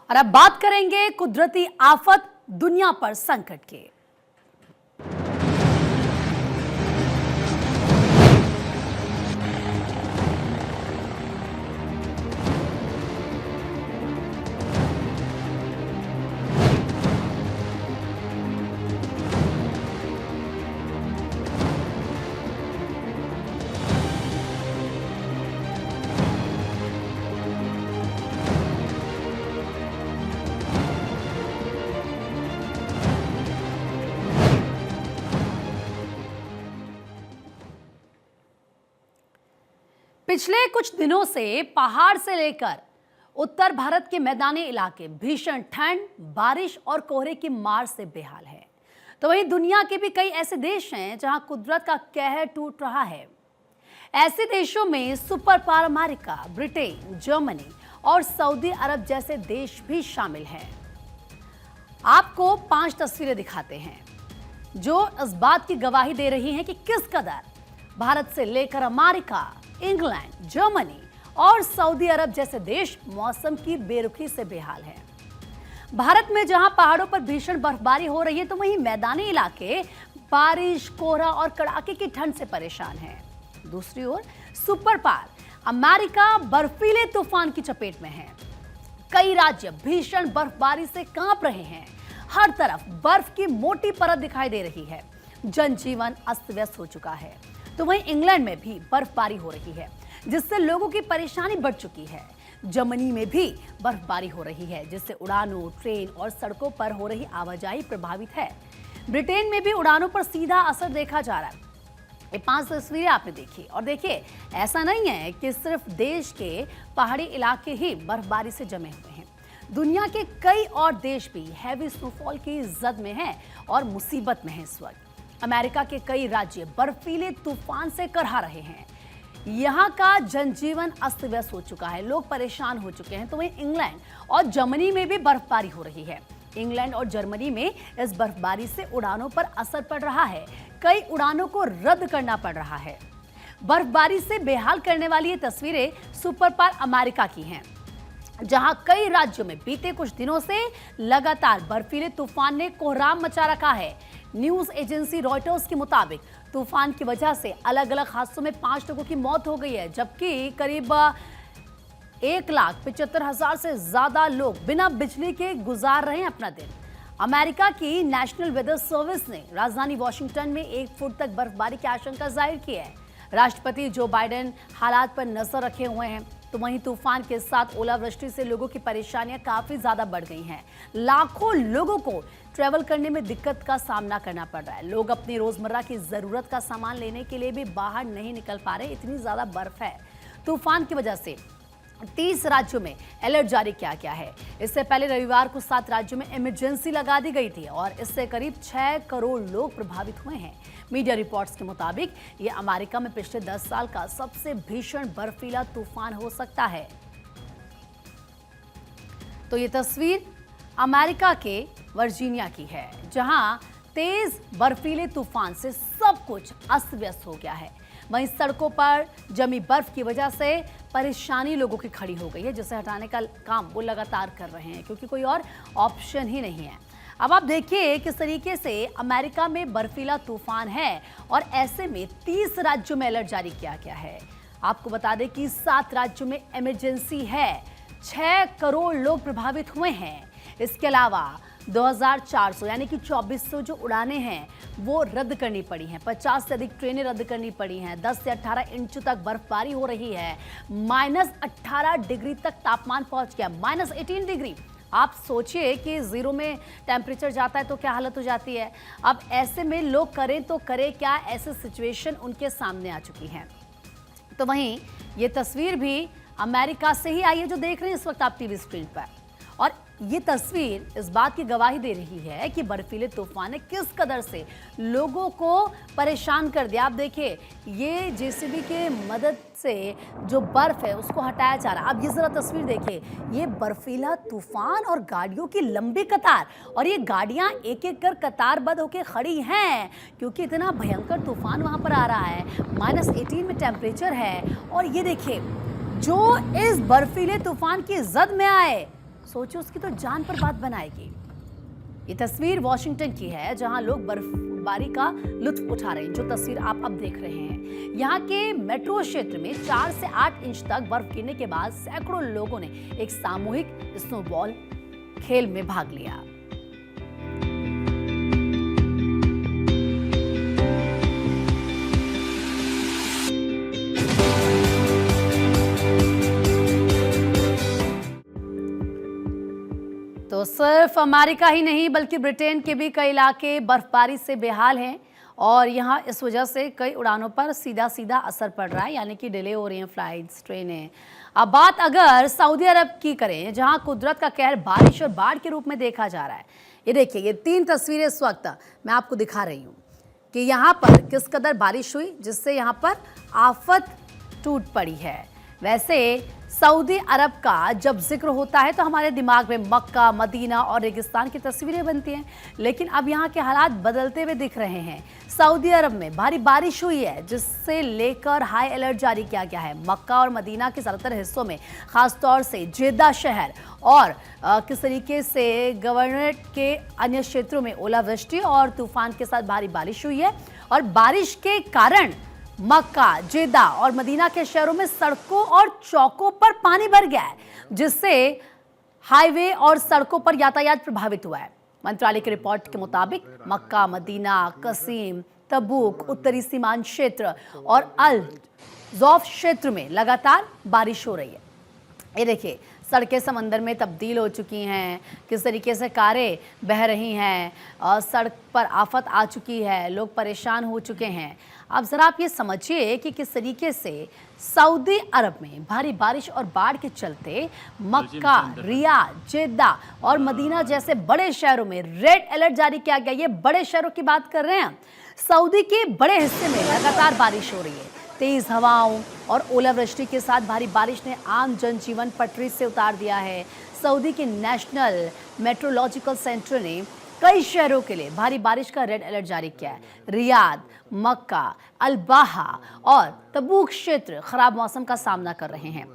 और अब बात करेंगे कुदरती आफत दुनिया पर संकट की। पिछले कुछ दिनों से पहाड़ से लेकर उत्तर भारत के मैदानी इलाके भीषण ठंड, बारिश और कोहरे की मार से बेहाल है। तो वहीं दुनिया के भी कई ऐसे देश हैं जहां कुदरत का कहर टूट रहा है। ऐसे देशों में super power America, Britain, Germany और सऊदी अरब जैसे देश भी शामिल हैं। आपको 5 तस्वीरें दिखाते हैं जो इस बात की गवाही दे रही हैं कि किस कदर भारत से लेकर अमेरिका, इंग्लैंड, जर्मनी और सऊदी अरब जैसे देश मौसम की बेरुखी से बेहाल हैं। भारत में जहां पहाड़ों पर भीषण बर्फबारी हो रही है, तो वहीं मैदानी इलाके बारिश, कोहरा और कड़ाके की ठंड से परेशान हैं। दूसरी ओर सुपर पावर अमेरिका बर्फीले तूफान की चपेट में है। कई राज्य भीषण बर्फबारी से कांप रहे हैं। हर तरफ बर्फ की मोटी परत दिखाई दे रही है। जनजीवन अस्त व्यस्त हो चुका है। तो वहीं इंग्लैंड में भी बर्फबारी हो रही है, जिससे लोगों की परेशानी बढ़ चुकी है। जर्मनी में भी बर्फबारी हो रही है, जिससे उड़ानों, ट्रेन और सड़कों पर हो रही आवाजाही प्रभावित है। ब्रिटेन में भी उड़ानों पर सीधा असर देखा जा रहा है। ये 5 तस्वीरें आपने देखी और देखिए, ऐसा नहीं है कि सिर्फ देश के पहाड़ी इलाके ही बर्फबारी से जमे हुए हैं। दुनिया के कई और देश भी हैवी स्नोफॉल की जद में हैं और मुसीबत में हैं इस वक्त। अमेरिका के कई राज्य बर्फीले तूफान से करहा रहे हैं। यहाँ का जनजीवन अस्त व्यस्त हो चुका है, लोग परेशान हो चुके हैं। तो वहीं इंग्लैंड और जर्मनी में भी बर्फबारी हो रही है। इंग्लैंड और जर्मनी में इस बर्फबारी से उड़ानों पर असर पड़ रहा है। कई उड़ानों को रद्द करना पड़ रहा है। बर्फबारी से बेहाल करने वाली ये तस्वीरें सुपर पावर अमेरिका की हैं, जहां कई राज्यों में बीते कुछ दिनों से लगातार बर्फीले तूफान ने कोहराम मचा रखा है। न्यूज एजेंसी रॉयटर्स के मुताबिक तूफान की वजह से अलग अलग हादसों में 5 लोगों की मौत हो गई है, जबकि करीब 1,75,000 से ज्यादा लोग बिना बिजली के गुजार रहे हैं अपना दिन। अमेरिका की नेशनल वेदर सर्विस ने राजधानी वॉशिंगटन में 1 फुट तक बर्फबारी की आशंका जाहिर की है। राष्ट्रपति जो बाइडेन हालात पर नजर रखे हुए हैं। तो वहीं तूफान के साथ ओलावृष्टि से लोगों की परेशानियां काफी ज्यादा बढ़ गई हैं। लाखों लोगों को ट्रैवल करने में दिक्कत का सामना करना पड़ रहा है। लोग अपनी रोजमर्रा की जरूरत का सामान लेने के लिए भी बाहर नहीं निकल पा रहे, इतनी ज्यादा बर्फ है। तूफान की वजह से 30 राज्यों में अलर्ट जारी किया गया है। इससे पहले रविवार को 7 राज्यों में इमरजेंसी लगा दी गई थी और इससे करीब 6 करोड़ लोग प्रभावित हुए हैं। मीडिया रिपोर्ट्स के मुताबिक ये अमेरिका में पिछले 10 साल का सबसे भीषण बर्फीला तूफान हो सकता है। तो ये तस्वीर अमेरिका के वर्जीनिया की है, जहां तेज बर्फीले तूफान से सब कुछ अस्त व्यस्त हो गया है। वहीं सड़कों पर जमी बर्फ की वजह से परेशानी लोगों की खड़ी हो गई है, जिसे हटाने का काम वो लगातार कर रहे हैं, क्योंकि कोई और ऑप्शन ही नहीं है। अब आप देखिए किस तरीके से अमेरिका में बर्फीला तूफान है और ऐसे में 30 राज्यों में अलर्ट जारी किया गया है। आपको बता दें कि 7 राज्यों में इमरजेंसी है। 6 करोड़ लोग प्रभावित हुए हैं। इसके अलावा 2,400 यानी कि 2,400 जो उड़ानें हैं वो रद्द करनी पड़ी हैं। 50 से अधिक ट्रेनें रद्द करनी पड़ी हैं। 10 से 18 इंच तक बर्फबारी हो रही है। -18 डिग्री तक तापमान पहुंच गया, -18 डिग्री। आप सोचिए कि 0 में टेम्परेचर जाता है तो क्या हालत हो जाती है। अब ऐसे में लोग करें तो करें क्या, ऐसे सिचुएशन उनके सामने आ चुकी है। तो वहीं ये तस्वीर भी अमेरिका से ही आई है, जो देख रहे हैं इस वक्त आप टीवी स्क्रीन पर। और ये तस्वीर इस बात की गवाही दे रही है कि बर्फीले तूफान ने किस कदर से लोगों को परेशान कर दिया। आप देखिए, ये जेसीबी के मदद से जो बर्फ है उसको हटाया जा रहा है। अब ये जरा तस्वीर देखिए, ये बर्फीला तूफान और गाड़ियों की लंबी कतार, और ये गाड़ियां एक एक कर कतारबद्ध होकर खड़ी हैं, क्योंकि इतना भयंकर तूफान वहां पर आ रहा है। -18 में टेम्परेचर है। और ये देखिए, जो इस बर्फीले तूफान की जद में आए सोचो उसकी तो जान पर बात बनाएगी। ये तस्वीर वॉशिंगटन की है, जहां लोग बर्फबारी का लुत्फ उठा रहे हैं। जो तस्वीर आप अब देख रहे हैं, यहाँ के मेट्रो क्षेत्र में 4 से 8 इंच तक बर्फ गिरने के बाद सैकड़ों लोगों ने एक सामूहिक स्नोबॉल खेल में भाग लिया। तो सिर्फ अमेरिका ही नहीं बल्कि ब्रिटेन के भी कई इलाके बर्फबारी से बेहाल हैं और यहाँ इस वजह से कई उड़ानों पर सीधा सीधा असर पड़ रहा है, यानी कि डिले हो रही हैं फ्लाइट्स, ट्रेनें। अब बात अगर सऊदी अरब की करें, जहाँ कुदरत का कहर बारिश और बाढ़ के रूप में देखा जा रहा है। ये देखिए, ये 3 तस्वीरें इस वक्त मैं आपको दिखा रही हूँ कि यहाँ पर किस कदर बारिश हुई, जिससे यहाँ पर आफत टूट पड़ी है। वैसे सऊदी अरब का जब जिक्र होता है तो हमारे दिमाग में मक्का, मदीना और रेगिस्तान की तस्वीरें बनती हैं, लेकिन अब यहाँ के हालात बदलते हुए दिख रहे हैं। सऊदी अरब में भारी बारिश हुई है, जिससे लेकर हाई अलर्ट जारी किया गया है। मक्का और मदीना के ज़्यादातर हिस्सों में, खासतौर से जेद्दा शहर और किस तरीके से गवर्नरेट के अन्य क्षेत्रों में ओलावृष्टि और तूफान के साथ भारी बारिश हुई है और बारिश के कारण मक्का, जेद्दा और मदीना के शहरों में सड़कों और चौकों पर पानी भर गया है, जिससे हाईवे और सड़कों पर यातायात प्रभावित हुआ है। मंत्रालय की रिपोर्ट के मुताबिक मक्का, मदीना, कसीम, तबूक, उत्तरी सीमांत क्षेत्र और अल ज़ौफ क्षेत्र में लगातार बारिश हो रही है। ये देखिए, सड़कें समंदर में तब्दील हो चुकी हैं, किस तरीके से कारें बह रही हैं और सड़क पर आफत आ चुकी है, लोग परेशान हो चुके हैं। अब ज़रा आप ये समझिए कि किस तरीके से सऊदी अरब में भारी बारिश और बाढ़ के चलते मक्का, रियाद, जेद्दा और मदीना जैसे बड़े शहरों में रेड अलर्ट जारी किया गया। ये बड़े शहरों की बात कर रहे हैं। सऊदी के बड़े हिस्से में लगातार बारिश हो रही है। तेज हवाओं और ओलावृष्टि के साथ भारी बारिश ने आम जनजीवन पटरी से उतार दिया है। सऊदी के नेशनल मेट्रोलॉजिकल सेंटर ने कई शहरों के लिए भारी बारिश का रेड अलर्ट जारी किया है। रियाद, मक्का, अल-बाहा और तबूक क्षेत्र खराब मौसम का सामना कर रहे हैं।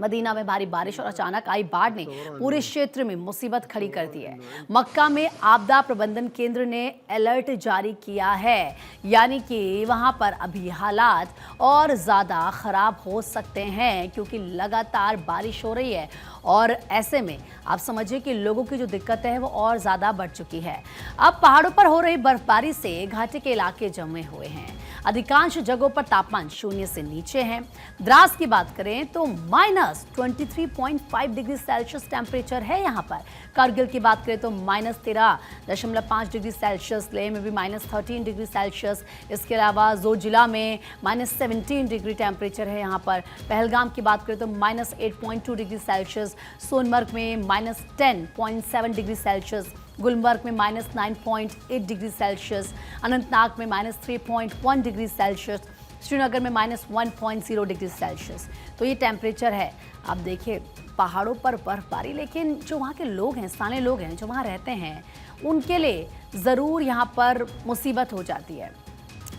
मदीना में भारी बारिश और अचानक आई बाढ़ ने पूरे क्षेत्र में मुसीबत खड़ी कर दी है। मक्का में आपदा प्रबंधन केंद्र ने अलर्ट जारी किया है, यानी कि वहां पर अभी हालात और ज़्यादा खराब हो सकते हैं, क्योंकि लगातार बारिश हो रही है और ऐसे में आप समझिए कि लोगों की जो दिक्कत है वो और ज़्यादा बढ़ चुकी है। अब पहाड़ों पर हो रही बर्फबारी से घाटी के इलाके जमे हुए हैं। अधिकांश जगहों पर तापमान 0 से नीचे है। द्रास की बात करें तो -23.5 डिग्री सेल्सियस टेम्परेचर है यहाँ पर। कारगिल की बात करें तो -13.5 डिग्री सेल्सियस, लेह में भी -13 डिग्री सेल्सियस। इसके अलावा जोजिला में -17 डिग्री टेम्परेचर है यहाँ पर। पहलगाम की बात करें तो -8.2 डिग्री सेल्सियस, सोनमर्ग में -10.7 डिग्री सेल्सियस, गुलमर्ग में -9.8 डिग्री सेल्सियस, अनंतनाग में -3.1 डिग्री सेल्सियस, श्रीनगर में -1.0 डिग्री सेल्सियस। तो ये टेम्परेचर है। आप देखिए, पहाड़ों पर बर्फबारी, लेकिन जो वहाँ के लोग हैं, स्थानीय लोग हैं जो वहाँ रहते हैं, उनके लिए ज़रूर यहाँ पर मुसीबत हो जाती है।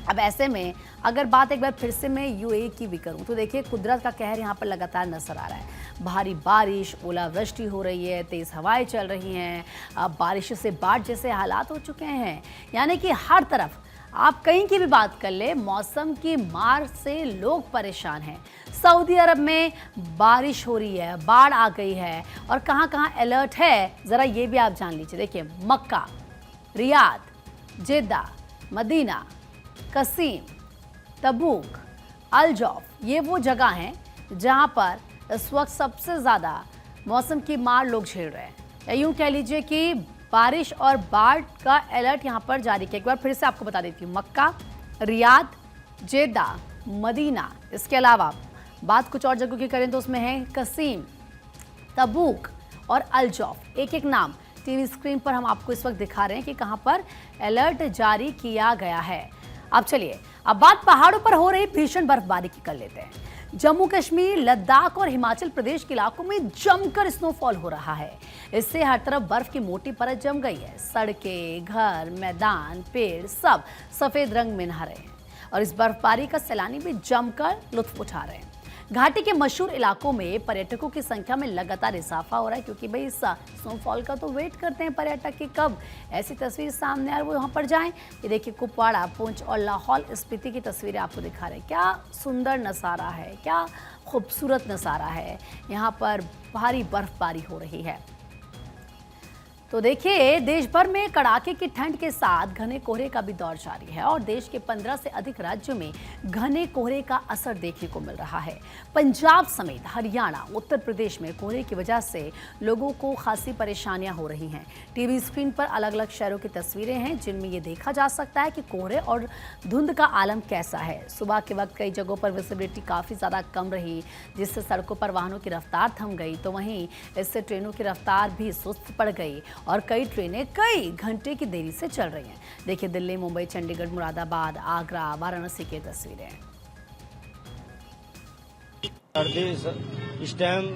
अब ऐसे में अगर बात एक बार फिर से मैं यूएई की भी करूँ तो देखिए, कुदरत का कहर यहाँ पर लगातार नजर आ रहा है। भारी बारिश, ओलावृष्टि हो रही है, तेज़ हवाएं चल रही हैं, अब बारिश से बाढ़ जैसे हालात हो चुके हैं। यानी कि हर तरफ आप कहीं की भी बात कर ले, मौसम की मार से लोग परेशान हैं। सऊदी अरब में बारिश हो रही है, बाढ़ आ गई है और कहाँ कहाँ अलर्ट है, ज़रा ये भी आप जान लीजिए। देखिए, मक्का, रियाद, जेद्दा, मदीना, कसीम, तबूक, अल ज़ौफ, ये वो जगह हैं जहाँ पर इस वक्त सबसे ज़्यादा मौसम की मार लोग झेल रहे हैं। या यूँ कह लीजिए कि बारिश और बाढ़ का अलर्ट यहाँ पर जारी किया। एक बार फिर से आपको बता देती हूँ, मक्का, रियाद, जेद्दा, मदीना, इसके अलावा बात कुछ और जगहों की करें तो उसमें है कसीम, तबूक और अल ज़ौफ। एक एक नाम टीवी स्क्रीन पर हम आपको इस वक्त दिखा रहे हैं कि कहाँ पर अलर्ट जारी किया गया है। अब चलिए, अब बात पहाड़ों पर हो रही भीषण बर्फबारी की कर लेते हैं। जम्मू कश्मीर, लद्दाख और हिमाचल प्रदेश के इलाकों में जमकर स्नोफॉल हो रहा है। इससे हर तरफ बर्फ की मोटी परत जम गई है। सड़कें, घर, मैदान, पेड़ सब सफेद रंग में नहा रहे हैं और इस बर्फबारी का सैलानी भी जमकर लुत्फ उठा रहे हैं। घाटी के मशहूर इलाकों में पर्यटकों की संख्या में लगातार इजाफा हो रहा है, क्योंकि भाई इस स्नोफॉल का तो वेट करते हैं पर्यटक कि कब ऐसी तस्वीर सामने आए वो यहाँ पर जाएं। ये देखिए कुपवाड़ा, पुंछ और लाहौल स्पीति की तस्वीरें आपको दिखा रहे हैं। क्या सुंदर नज़ारा है, क्या खूबसूरत नज़ारा है। यहाँ पर भारी बर्फबारी हो रही है। तो देखिए देश भर में कड़ाके की ठंड के साथ घने कोहरे का भी दौर जारी है और देश के 15 से अधिक राज्यों में घने कोहरे का असर देखने को मिल रहा है। पंजाब समेत हरियाणा, उत्तर प्रदेश में कोहरे की वजह से लोगों को खासी परेशानियां हो रही हैं। टीवी स्क्रीन पर अलग अलग शहरों की तस्वीरें हैं जिनमें ये देखा जा सकता है कि कोहरे और धुंध का आलम कैसा है। सुबह के वक्त कई जगहों पर विजिबिलिटी काफ़ी ज़्यादा कम रही, जिससे सड़कों पर वाहनों की रफ्तार थम गई, तो वहीं इससे ट्रेनों की रफ्तार भी सुस्त पड़ गई और कई ट्रेनें कई घंटे की देरी से चल रही हैं। देखिए दिल्ली, मुंबई, चंडीगढ़, मुरादाबाद, आगरा, वाराणसी की तस्वीरें। सर्दी इस टाइम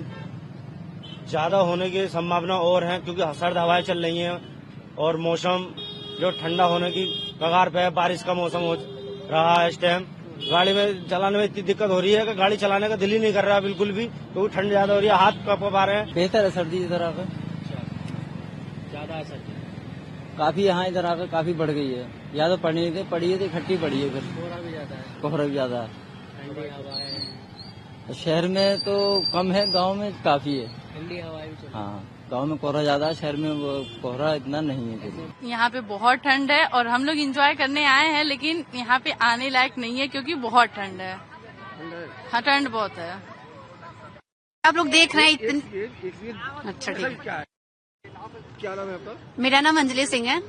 ज्यादा होने की संभावना और है, क्योंकि सर्द हवाएं चल रही हैं और मौसम जो ठंडा होने की कगार पे है। बारिश का मौसम हो रहा है। इस टाइम गाड़ी में चलाने में इतनी दिक्कत हो रही है कि गाड़ी चलाने का दिल ही नहीं कर रहा है बिल्कुल भी, क्योंकि ठंड ज्यादा हो रही है, हाथ कप आ रहे हैं। बेहतर है सर्दी इधर आकर, ज्यादा है सर्दी काफी यहाँ इधर आकर काफी बढ़ गई है। या तो पड़ी है तो इकट्ठी पड़ी है, फिर कोहरा भी ज्यादा है, कोहरा भी ज्यादा है। ठंडी हवाएं, शहर में तो कम है, गांव में काफी है। ठंडी हवाएं भी चल रही हैं। हाँ, गांव में कोहरा ज्यादा है, शहर में वो कोहरा इतना नहीं है। यहाँ पे बहुत ठंड है और हम लोग एंजॉय करने आए हैं, लेकिन यहाँ पे आने लायक नहीं है क्योंकि बहुत ठंड है। हाँ, ठंड बहुत है। आप लोग देख रहे हैं इतनी। अच्छा ठीक है। क्या नाम है आपका? मेरा नाम अंजलि सिंह है।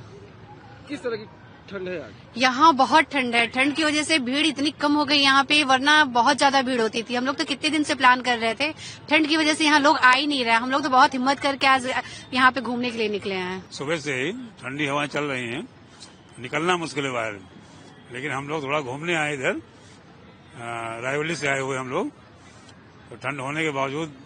किस तरह की ठंड है आज? यहाँ बहुत ठंड है। ठंड की वजह से भीड़ इतनी कम हो गई यहाँ पे, वरना बहुत ज्यादा भीड़ होती थी। हम लोग तो कितने दिन से प्लान कर रहे थे, ठंड की वजह से यहाँ लोग आ ही नहीं रहे। हम लोग तो बहुत हिम्मत करके आज यहाँ पे घूमने के लिए निकले हैं। सुबह से ही ठंडी हवाएं चल रही हैं, निकलना मुश्किल है बाहर, लेकिन हम लोग थोड़ा घूमने आए इधर, रायवली से आए हुए हम लोग, तो ठंड होने के बावजूद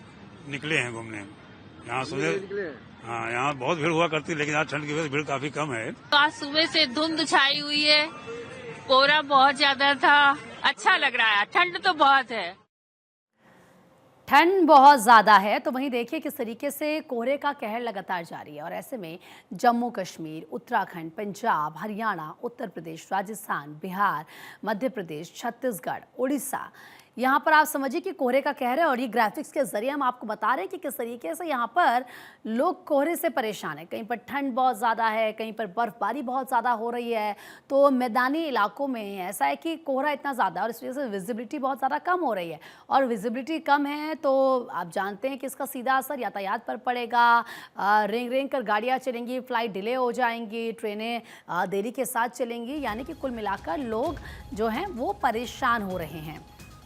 निकले हैं घूमने। यहाँ सुबह हाँ, यहाँ बहुत भीड़ हुआ करती है, लेकिन आज ठंड की वजह से भीड़ काफी कम है। तो आज सुबह से धुंध छाई हुई है, कोहरा बहुत ज्यादा था, अच्छा लग रहा है। ठंड तो बहुत है, ठंड बहुत ज़्यादा है। तो वहीं देखिए किस तरीके से कोहरे का कहर लगातार जारी है और ऐसे में जम्मू कश्मीर, उत्तराखंड, पंजाब, हरियाणा, उत्तर प्रदेश, राजस्थान, बिहार, मध्य प्रदेश, छत्तीसगढ़, उड़ीसा, यहाँ पर आप समझिए कि कोहरे का कहर है। और ये ग्राफिक्स के जरिए हम आपको बता रहे हैं कि किस तरीके से यहाँ पर लोग कोहरे से परेशान हैं। कहीं पर ठंड बहुत ज़्यादा है, कहीं पर बर्फबारी बहुत ज़्यादा हो रही है। तो मैदानी इलाकों में ऐसा है कि कोहरा इतना ज़्यादा है और इस वजह से विजिबिलिटी बहुत ज़्यादा कम हो रही है। और विजिबिलिटी कम है तो आप जानते हैं कि इसका सीधा असर यातायात पर पड़ेगा। रेंग रेंग कर गाड़ियाँ चलेंगी, फ्लाइट डिले हो जाएंगी, ट्रेनें देरी के साथ चलेंगी, यानी कि कुल मिलाकर लोग जो हैं वो परेशान हो रहे हैं।